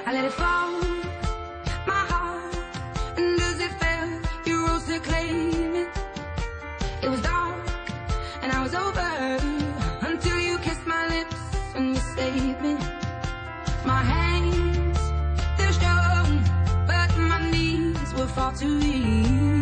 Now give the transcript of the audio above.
I let it fall, my heart, and as it fell, you rose to claim it. It was dark, and I was over, until you kissed my lips and you saved me. My hands, they're strong, but my knees will fall too weak.